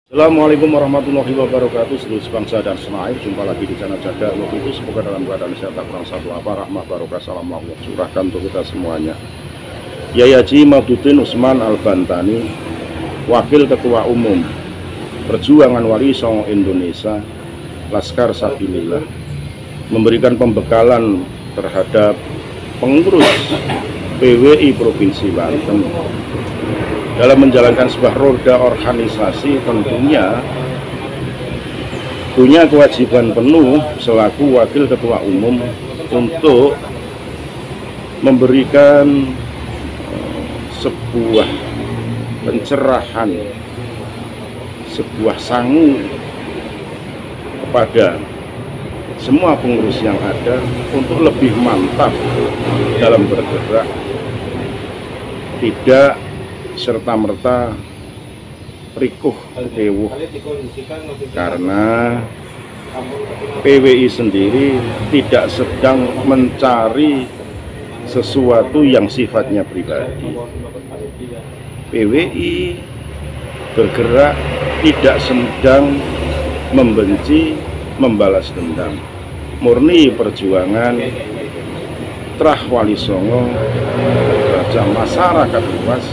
Assalamualaikum warahmatullahi wabarakatuh. Seluruh bangsa dan senair, jumpa lagi di channel Jaga Loh itu. Semoga dalam keadaan sehat, tak kurang satu apa, rahmah barokah, salam Allah curahkan untuk kita semuanya. Kiai Haji Maduddin Usman Al-Bantani, Wakil Ketua Umum Perjuangan Wali Songo Indonesia Laskar Sabilillah, memberikan pembekalan terhadap pengurus PWI Provinsi Banten dalam menjalankan sebuah roda organisasi. Tentunya punya kewajiban penuh selaku Wakil Ketua Umum untuk memberikan sebuah pencerahan, sebuah sangu kepada semua pengurus yang ada untuk lebih mantap dalam bergerak, tidak serta-merta rikuh kewuh, karena PWI sendiri tidak sedang mencari sesuatu yang sifatnya pribadi. PWI bergerak tidak sedang membenci, membalas dendam, murni perjuangan Trah Wali Songo, raja masyarakat luas,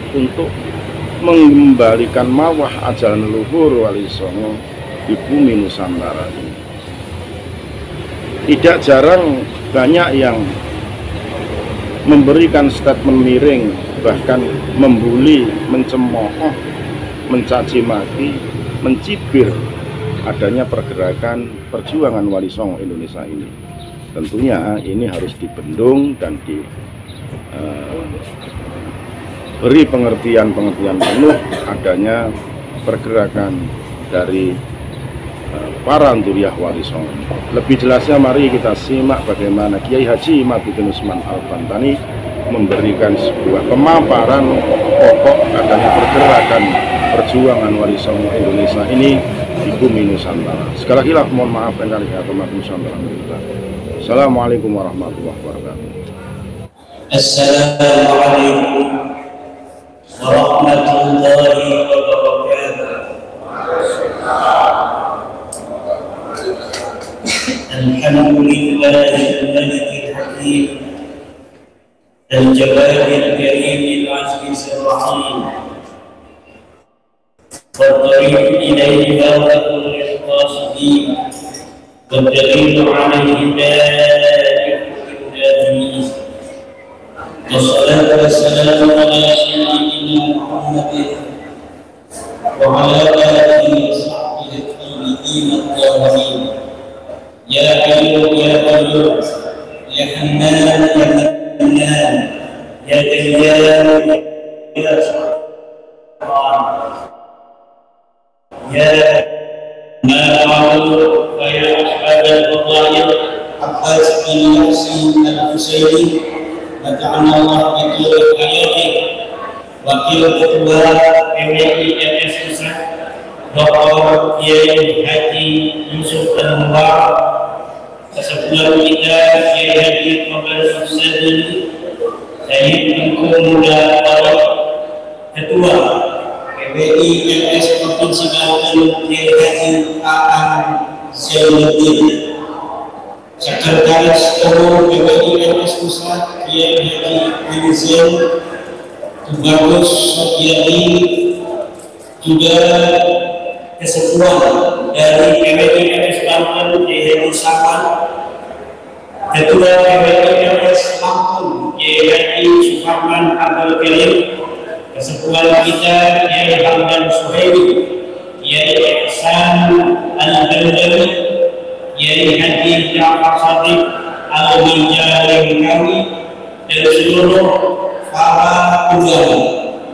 untuk mengembalikan mawah ajaran leluhur Wali Songo di bumi Nusantara ini. Tidak jarang banyak yang memberikan statement miring, bahkan membuli, mencemooh, mencaci maki, mencibir adanya pergerakan perjuangan Wali Songo Indonesia ini. Tentunya ini harus dibendung dan beri pengertian penuh adanya pergerakan dari para Anturiah Wali Songo. Lebih jelasnya mari kita simak bagaimana Kiai Haji Maduddin Usman Al-Bantani memberikan sebuah pemaparan pokok adanya pergerakan perjuangan Wali Songo Indonesia ini di bumi Nusantara. Sekali lagi mohon maaf dan kali kata Nusantara kita. Assalamualaikum warahmatullahi wabarakatuh. Assalamualaikum warahmatullahi wabarakatuh. Alhamdulillahil malikil hakim, al-jawadil karimil azizir rahim, والطريق إليه باطل للقاصدين، والدليل عليه دائم للهادين. والصلاة والسلام على سيدنا محمد وعلى آله وصحبه الطيبين الطاهرين. يا أيها يا حنان يا منان يا ديان يا سلطان يا ما أعبد فيا أصحاب الفضائل عباس بن ياسين الحسيني متعنا الله بطول حياته. Wakil Ketua PWI FS Dr. Kiai Haji Yusuf Anwar, kesempatan kita Kiai Haji Muhammad Sadili, Sayyid Tengku Muda Tarik, Ketua PWI FS Provinsi Banten Kiai Haji Aan Zainuddin, Sekretaris Umum PWI FS Pusat Kiai Haji Dirjen Tubagus Setiadi, juga keseluruhan dari PWI FS Banten Kiai Haji Saman, Ketua PWI FS Lampung Kiai Haji Suparman Abdul Karim, keseluruhan kita Kiai Hamdan Suhaimi, Kiai Ihsan Al-Bandawi, Kiai Haji Ja'far Shadiq Al-Minjari, dan seluruh para ulama,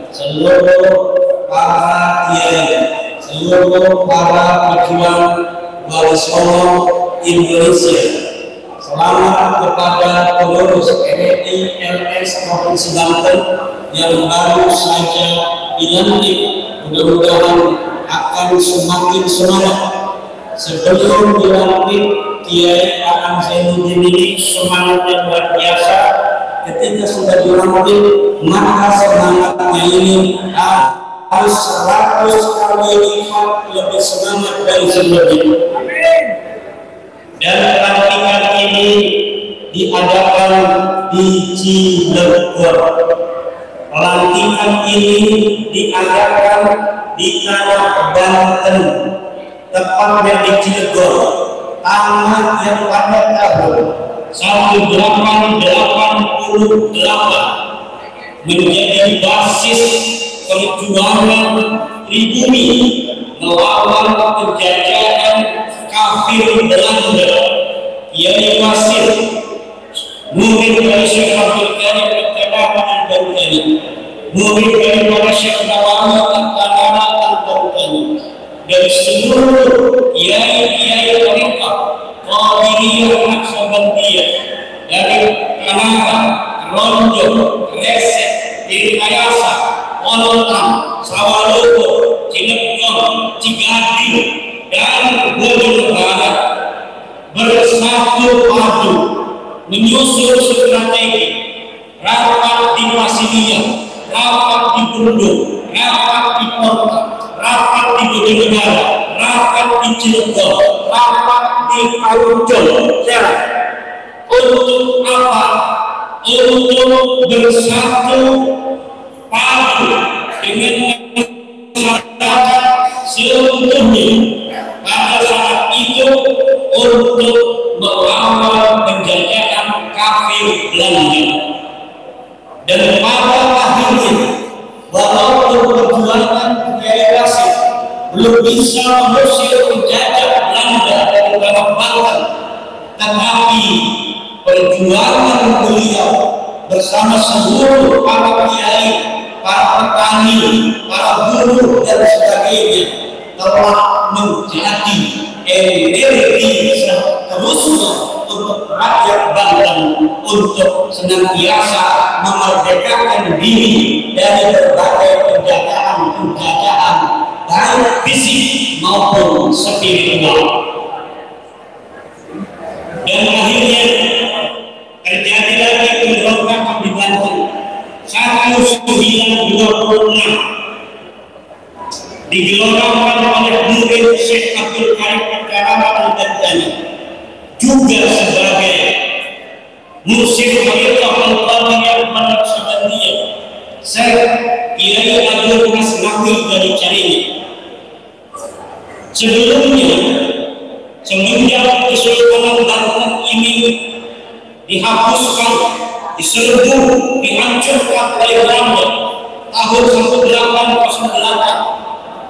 seluruh para kiai, seluruh para pejuang Wali Songo Indonesia. Selamat kepada pengurus PWI FS Provinsi Banten yang baru saja dilantik, mudah-mudahan akan semakin semangat. Sebelum dilantik, Kiai Aan Zainuddin ini semangatnya luar biasa. Ketika sudah dilantik, maka semangatnya ini 100 kali lipat lebih semangat dari sebelumnya. Dan pelantikan ini diadakan di Cilegon. Pelantikan ini diadakan di tanah Banten, tepatnya di Cilegon, tanah yang pada tahun 1888 menjadi basis perjuangan pribumi melawan penjajahan kafir Belanda. Kiai Wasir, murid dari Syekh Abdul Karim Al-Baruani, murid dari Syekh Nawawi Al-Baruani, dari seluruh kiai-kiai mereka, Qadiriyah Naqsabandiyah, dari Kanaka, Ronjo, Resek, Dirayasa, Olotan, Sawaloko, Cilegon, Cigading, dan Bojonegara bersatu padu menyusun strategi rapat di Masilia, rapat di Bundung, rapat di Kota, rapat di Bojonegara, rapat di Cilegon, rapat di Karujon. Untuk apa? Untuk bersatu padu dengan masyarakat seutuhnya pada saat itu untuk melawan penjajahan kafir Belanda. Dan pada akhirnya, walaupun perjuangan Kiai Wasir belum bisa mengusir penjajah Belanda dari tanah Banten, tetapi perjuangan beliau bersama seluruh para kiai, para petani, para buruh dan sebagainya telah menjadi energi seterusnya untuk rakyat Banten untuk senantiasa memerdekakan diri dari berbagai penjajahan baik fisik maupun spiritual. Dan akhirnya terjadi lagi pemberontakan di Banten 1926 digelontorkan oleh murid Syekh Abdul Karim Al-Baruani, juga sebagai musyrik mereka Al-Qadiriyah Naqsabandiyah, Syekh Kiai Abdul Masnawi dari Caringin. Sebelumnya, semenjak Kesultanan Banten ini dihapuskan, diserbu, dihancurkan oleh Belanda tahun 1808,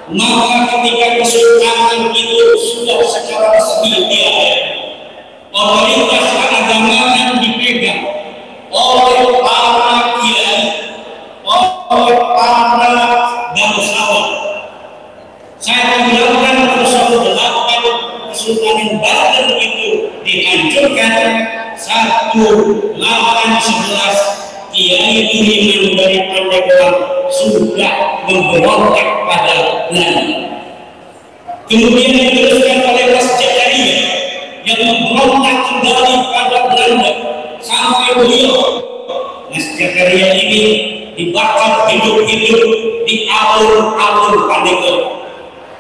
maka ketika kesultanan itu sudah secara resmi tiada, otoritas keagamaan dipegang oleh para kiai, oleh para bangsawan. Saya bilang Kesultanan Banten itu dihancurkan 1811. Kiai Budiman dari Pandeglang sudah memberontak pada Belanda. Kemudian diteruskan oleh Mas Jakariyah yang memberontak kembali pada Belanda sampai beliau Mas Jakariyah ini dibakar hidup-hidup di alun-alun Pandeglang.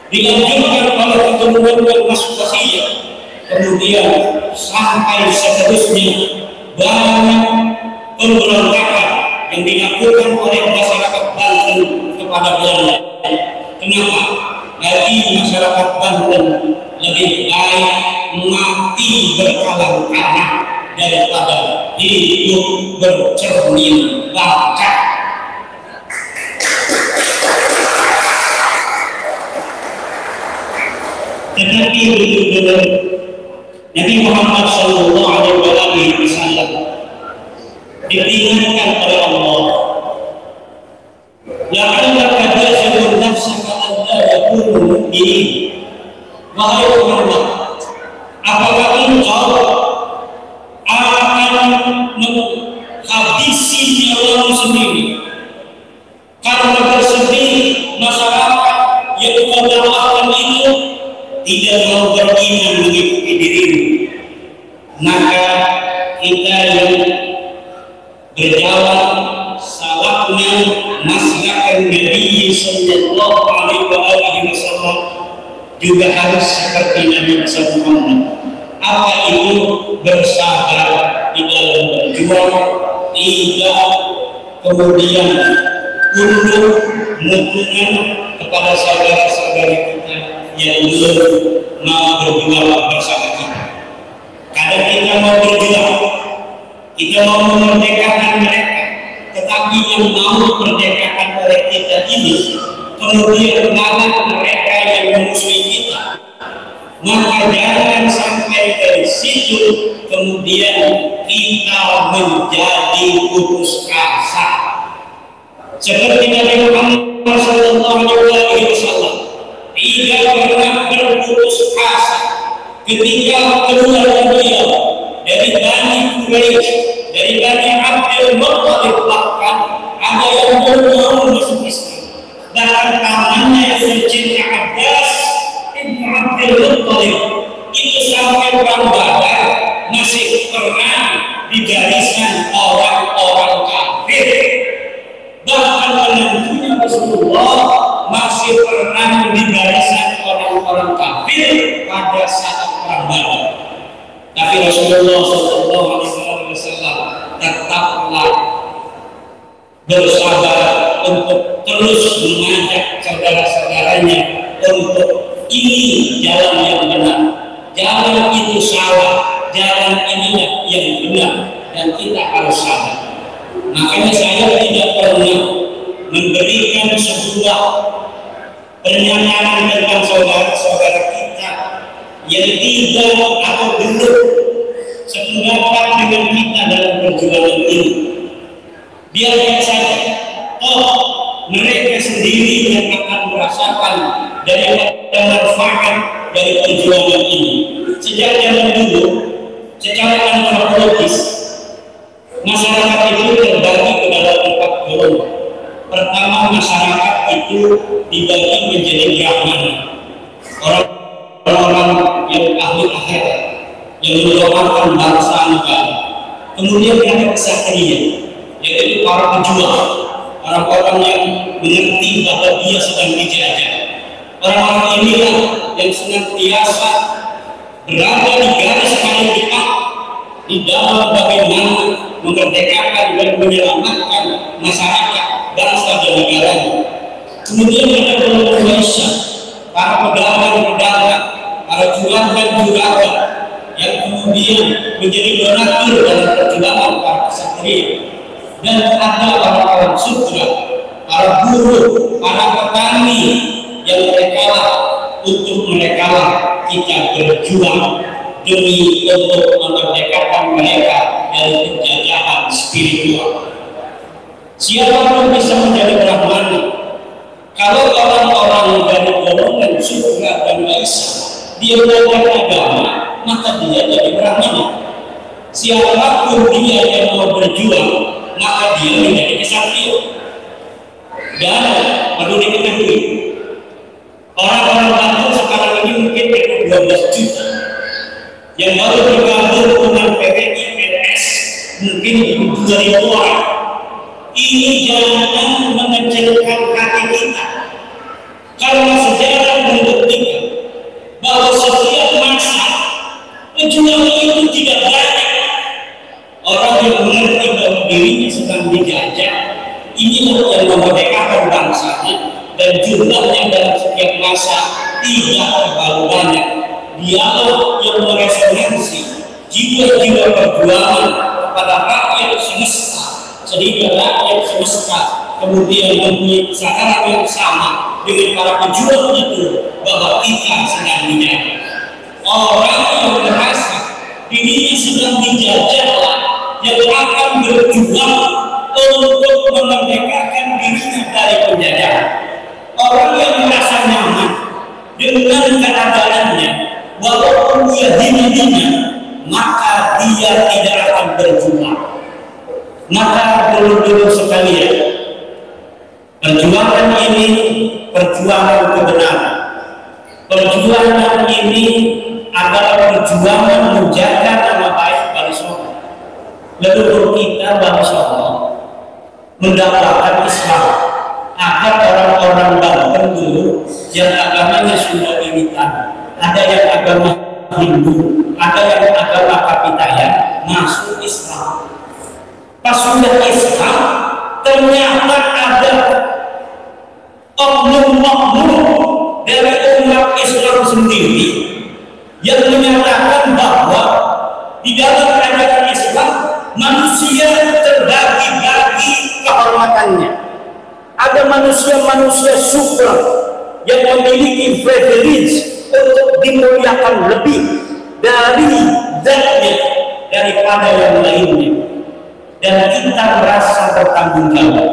Dilanjutkan oleh keturunan Mas Wasiyah, kemudian sampai seterusnya banyak pemberontakan yang dilakukan oleh masyarakat Banten kepada Belanda. Kenapa? Bagi masyarakat Banten lebih baik mati berkalang-kalang daripada hidup bercermin bakat. Tetapi betul-betul Nabi Muhammad SAW diperingatkan oleh Allah, la'allaka bakhirun nafsaka an la yakunu mu'minin. Wahai Muhammad, apakah engkau akan menghabisi nyawamu sendiri karena bersedih masyarakat yang kau dakwahkan itu tidak mau beriman mengikuti dirimu? Maka kita yang berjawab salahnya maslakan Nabi sallallahu juga harus seperti Nabi Muhammad. Apa itu bersabar di dalam berjuang, tidak kemudian tunduk mutungan kepada saudara-saudara kita yang belum mau berjuang bersama kita. Kadang kita mau berjuang, kita mau memerdekakan mereka, tetapi yang mau memerdekakan oleh kita ini kemudian malah mereka yang memusuhi kita. Maka jangan sampai dari situ kemudian kita menjadi putus asa. Seperti Nabi Muhammad SAW tidak pernah berputus asa ketika keluarga beliau dari Bani Quraisy, dari Bani Abdul Muttalib, bahkan ada yang mau masuk Islam. Dan tangannya yang tercinta Abbas Ibn Abdul Muttalib itu sampai perang Badar masih pernah di barisan orang-orang kafir. Bahkan menantunya Rasulullah masih pernah di barisan orang-orang kafir pada saat perang Badar. Tapi Rasulullah SAW tetaplah bersabar untuk terus mengajak saudara-saudaranya untuk ini jalan yang benar, jalan itu salah, jalan inilah yang benar, dan kita harus sabar. Makanya saya tidak pernah memberikan sebuah pernyataan tentang saudara-saudara kita yang tidak atau belum sependapat dengan kita dalam perjuangan ini. Biarkan saja, mereka sendiri yang akan merasakan dari manfaat dari perjuangan ini. Sejak zaman dulu, secara antropologis, masyarakat itu terbagi ke dalam 4 golongan. Pertama, masyarakat itu dibagi menjadi Brahman, orang-orang yang ahli akhirat, yang merupakan bangsa negara. Kemudian ada kesatria, yaitu para pejuang, orang-orang yang mengerti bahwa dia sedang dijajah. Orang-orang inilah yang senantiasa berada di garis paling depan di dalam bagaimana memerdekakan dan menyelamatkan masyarakat, bangsa dan negara. Kemudian ada golongan Malaysia, para pedagang-pedagang, para juragan-juragan yang kemudian menjadi donatur dalam perjuangan para kesatria. Dan ada orang-orang sudra, para buruh, para petani yang mereka untuk mereka kita berjuang demi untuk memerdekakan mereka dari penjajahan spiritual. Siapapun bisa menjadi Brahman. Kalau orang-orang dari golongan sudra dan Malaysia dia belajar agama, maka dia jadi Brahman. Siapapun dia yang mau berjuang, maka dia menjadi kesatria. Dan perlu diketahui, orang-orang Banten sekarang ini mungkin ada 12 juta yang baru bergabung dengan PPI PNS mungkin 2.000 orang. Ini jangan mengecilkan hati kita, karena sejarah membuktikan bahwa setiap masa pejuang itu tidak banyak orang yang mengerti bahwa dirinya sedang dijajah. Inilah yang memerdekakan bangsanya, dan jumlahnya dalam setiap masa tidak terlalu banyak. Dialah yang meresonansi jiwa-jiwa perjuangan kepada rakyat semesta, sehingga rakyat semesta kemudian mempunyai kesadaran yang sama dengan para pejuang itu bahwa kita sedang dijajah. Orang yang merasa dirinya sedang dijajah yang akan berjuang untuk memerdekakan dirinya dari penjajahan. Orang yang merasa nyaman dengan keadaannya, walaupun dia hina-hina, maka dia tidak akan berjuang. Maka dulu-dulu sekalian, perjuangan ini perjuangan kebenaran. Perjuangan ini adalah perjuangan menjaga nama baik bangsa. Leluhur kita bangsa mendapatkan Islam agar orang-orang Banten dulu yang agamanya sudah militan, ada yang agama Hindu, ada yang agama Kapitayan, masuk Islam. Pas sudah Islam, ternyata ada oknum-oknum dari umat Islam sendiri yang menyatakan bahwa di dalam ajaran Islam manusia terbagi-bagi kehormatannya. Ada manusia-manusia supra yang memiliki privilege untuk dimuliakan lebih dari zatnya daripada yang lainnya, dan kita merasa bertanggung jawab.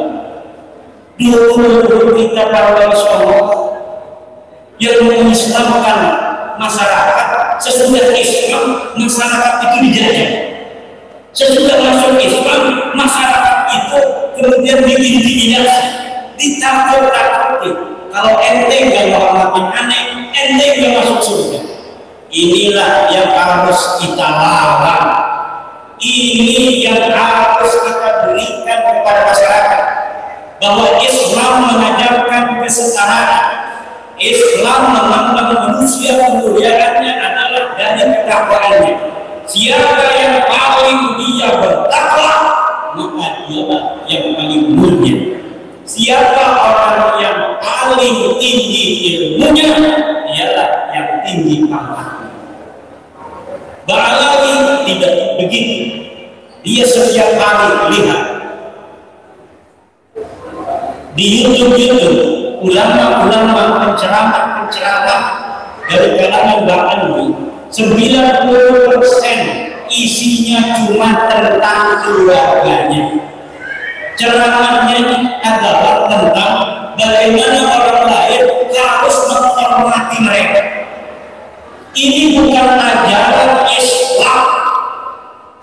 Dulu kita para wali Allah yang mengislamkan masyarakat. Sesudah Islam, masyarakat itu dijajah. Sesudah masuk Islam, masyarakat itu kemudian diintimidasi, ditakut-takuti. Kalau ente nggak menghormati aneh, ente nggak masuk surga. Inilah yang harus kita larang. Ini yang harus kita berikan kepada masyarakat, bahwa Islam mengajarkan kesetaraan. Islam memandang manusia kemuliaannya adalah dari ketakwaannya. Siapa yang paling dia bertakwa, maka dialah yang paling mulia. Siapa orang yang paling tinggi ilmunya, dialah yang tinggi pangkatnya. Ba'alawi tidak begitu. Dia setiap hari lihat di YouTube ulama-ulama penceramah dari kalangan Ba'alawi, 90% isinya cuma tentang keluarganya. Ceramahnya adalah tentang bagaimana orang lain harus menghormati mereka. Ini bukan ajaran Islam,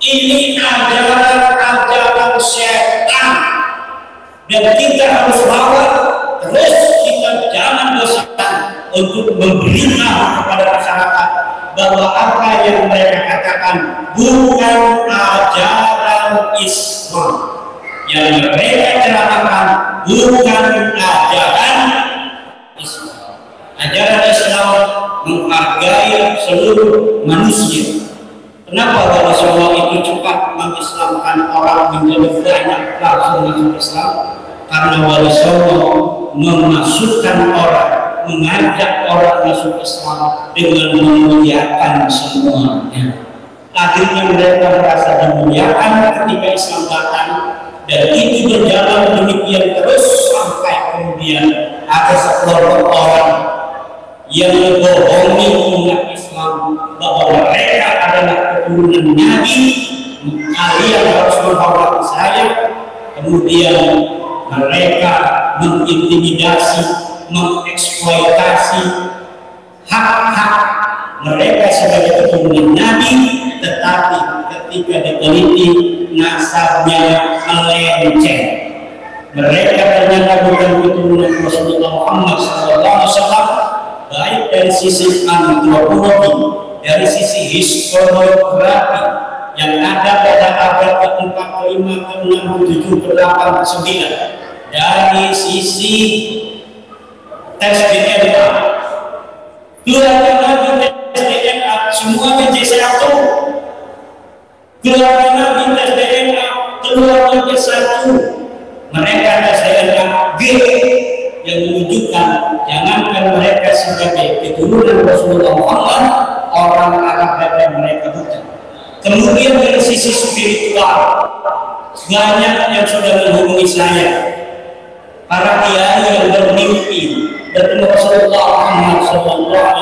ini ajaran setan, dan kita harus lawan. Terus kita jangan bosan untuk memberitahu kepada masyarakat bahwa apa yang mereka katakan bukan ajaran Islam. Yang mereka ceramahkan bukan ajaran Islam. Ajaran Islam menghargai seluruh manusia. Kenapa Rasulullah itu cepat mengislamkan orang menjadi banyak langsung masuk Islam? Karena wali songo memasukkan orang, mengajak orang masuk Islam dengan memuliakan semuanya. Akhirnya mereka merasa dimuliakan ketika Islam datang, dan itu berjalan demikian terus sampai kemudian ada sekelompok orang yang membohongi umat Islam bahwa mereka adalah keturunan Nabi, kalian harus menghormati saya. Kemudian mereka mengintimidasi, mengeksploitasi hak-hak mereka sebagai keturunan Nabi, tetapi ketika diteliti nasabnya melenceng. Mereka ternyata bukan keturunan Rasulullah Muhammad SAW, baik dari sisi antropologi, dari sisi historiografi yang ada pada abad ke-4, ke-5, ke-6, ke-7, ke-8, ke-9, dari sisi tes DNA, keluarga Nabi tes DNA semuanya J1, keluarga Nabi tes DNA keluarga J1, mereka tes DNA G, yang menunjukkan jangankan mereka sebagai keturunan Rasulullah Muhammad, orang Arab dan mereka bukan. Kemudian dari sisi spiritual, banyak yang sudah menghubungi saya, para kiai yang bermimpi bertemu Rasulullah Muhammad SAW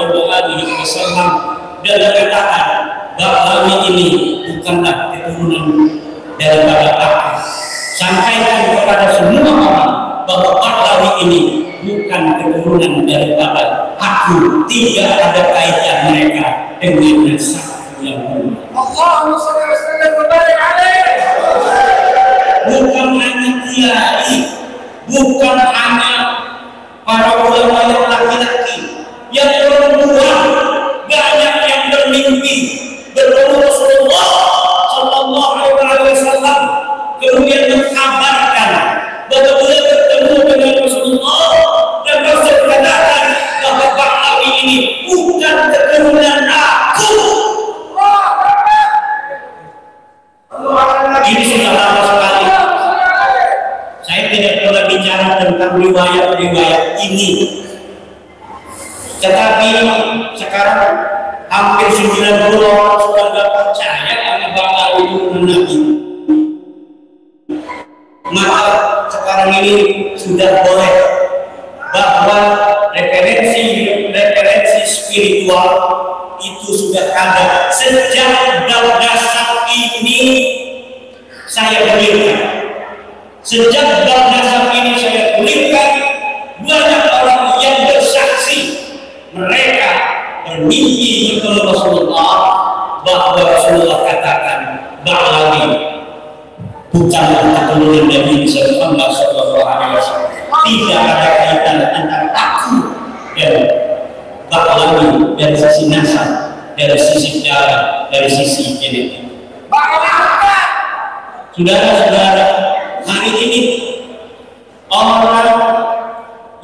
dan mengatakan bahwa kami ini bukanlah keturunan daripada aku. Sampaikan kepada semua orang bahwa Pahlawi ini bukan keturunan daripada aku, tidak ada kaitan mereka dengan nasab yang mulia. Bukan hanya kiai, bukan hanya para ulama yang laki-laki, yang perempuan banyak yang bermimpi bertemu Rasulullah Sallallahu Alaihi Wasallam, kemudian mengkabarkan bahwa beliau bertemu dengan Rasulullah, dan Rasul katakan bahwa Pahlawi ini keturunan aku. Ini sudah lama sekali. Saya tidak pernah bicara tentang riwayat-riwayat ini. Tetapi sekarang hampir 90 orang sudah tidak percaya karena bakal itu Nabi. Maka sekarang ini sudah boleh bahwa referensi spiritual itu sudah ada sejak dasar ini saya berikan. Sejak dasar ini saya berikan, banyak orang yang bersaksi mereka bermimpi bertemu Rasulullah, bahwa Rasulullah katakan bahwa bukanlah keturunan Nabi Sallallahu Alaihi Wasallam. Tidak ada kaitan antara aku dan Baklami dari sisi nasab, dari sisi darah, dari sisi genetik. Saudara-saudara, hari ini orang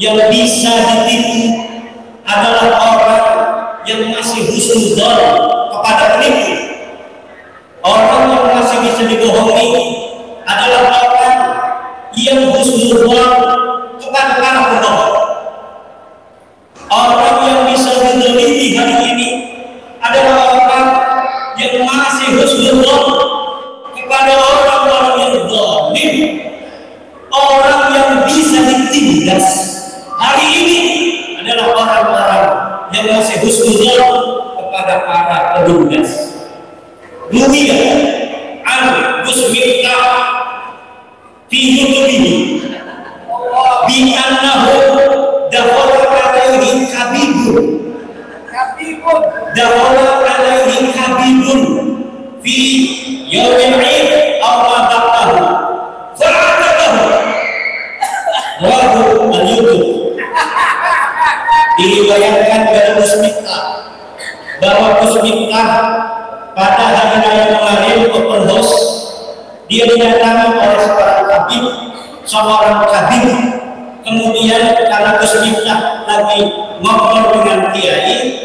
yang bisa ditipu adalah orang yang masih husnuzon kepada penipu. Orang yang masih bisa dibohongi adalah orang yang husnuzon kepada para pembohong. Orang yang bisa diteliti hari ini adalah orang yang masih husnuzon kepada orang-orang yang zalim. Orang yang bisa ditindas hari ini adalah orang-orang yang masih husnuzon kepada para petugas. Ruwiyah an Gus Miftah fi yutubihi bi annahu dakhala alaihi kabibun fi yawmil 'id aw ma ba'dahu fa'atabahu rawahu al-YouTube. Diriwayatkan dari Gus Miftah bahwa Gus Miftah pada hari raya kemarin open house dia didatangi oleh seorang kabib. Kemudian karena Gus Miftah lagi ngobrol dengan kiai,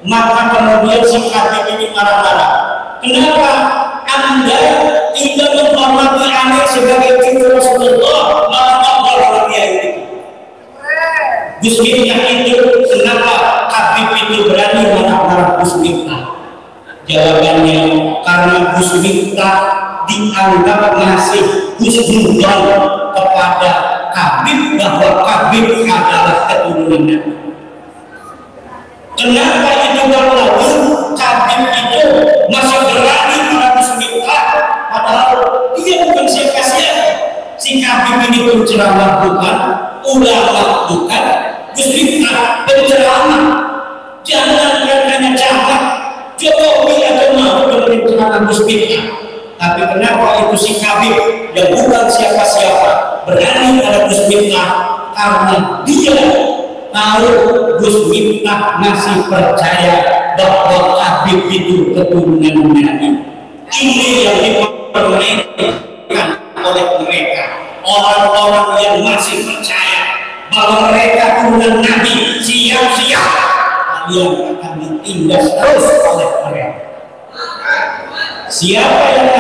maka kemudian si kabib ini marah-marah. Kenapa Anda tidak menghormati Anda sebagai cucu Rasulullah, malah ngobrol dengan kiai itu? Gus Miftah itu, kenapa kabib itu berani marah-marah Gus Miftah? Jawabannya, karena Gus Miftah dianggap masih husnuzon kepada kabib, bahwa kabib adalah keturunan Nabi. Kenapa itu berlaku? Kabib itu masih berani pada Gus Miftah, padahal dia bukan siapa-siapa. Si kabib ini penceramah bukan, ulama bukan, Gus Miftah penceramah. Jangan hanya camat Jokowi atau mau berbicara Gus Miftah, tapi kenapa itu si kabib yang bukan siapa-siapa berani pada Gus Miftah? Karena dia tahu Gus Miftah masih percaya bahwa kabib itu keturunan Nabi. Ini yang diperlukan oleh mereka, orang-orang yang masih percaya bahwa mereka keturunan Nabi. Siap-siap yang akan ditindas terus oleh mereka. Siapa yang